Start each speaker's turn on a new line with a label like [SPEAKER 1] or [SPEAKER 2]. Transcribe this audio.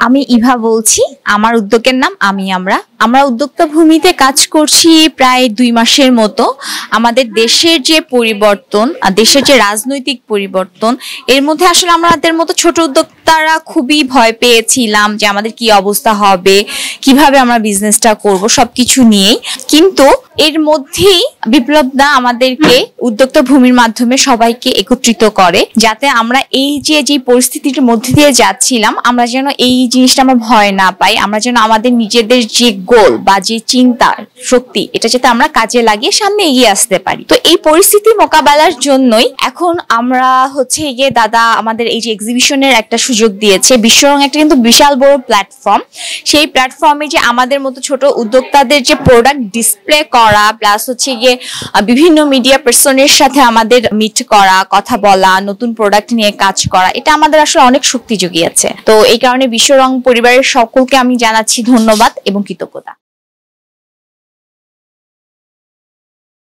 [SPEAKER 1] আমি ইভা বলছি। আমার উদ্যোগের নাম আমরা। আমরা উদ্যোক্তা ভূমিতে কাজ করছি প্রায় 2 মাসের মতো। আমাদের দেশের যে পরিবর্তন, দেশের যে রাজনৈতিক পরিবর্তন, এর মধ্যে আসলে আমাদের মতো ছোট উদ্যোক্তারা খুবই ভয় পেয়েছিলাম যে আমাদের কি অবস্থা হবে, কিভাবে আমরা বিজনেসটা করব, সবকিছু নিয়েই। কিন্তু এর মধ্যেই বিপ্লব দা আমাদেরকে উদ্যোক্তা ভূমির মাধ্যমে সবাইকে একত্রিত করে, যাতে আমরা এই যে পরিস্থিতির মধ্যে দিয়ে যাচ্ছিলাম, আমরা যেন এই জিনিসটা আমরা ভয় না পাই, আমরা যেন আমাদের নিজেদের যে গোল বা যে চিন্তা শক্তি, এটা যাতে আমরা কাজে লাগিয়ে সামনে এগিয়ে আসতে পারি। তো এই পরিস্থিতি মোকাবেলার জন্যই এখন আমরা গিয়ে দাদা আমাদের এই যে এক্সিবিশনের একটা সুযোগ দিয়েছে। বিশ্বরং একটা কিন্তু বিশাল বড় প্ল্যাটফর্ম। সেই প্ল্যাটফর্মে যে আমাদের মতো ছোট উদ্যোক্তাদের যে প্রোডাক্ট ডিসপ্লে করা, প্লাস গিয়ে বিভিন্ন মিডিয়া পার্সনের সাথে আমাদের মিট করা, কথা বলা, নতুন প্রোডাক্ট নিয়ে কাজ করা, এটা আমাদের আসলে অনেক শক্তি জুগিয়েছে। তো এই কারণে বিশ্বরং পরিবারের সকলকে আমি জানাচ্ছি ধন্যবাদ এবং কৃতজ্ঞতা।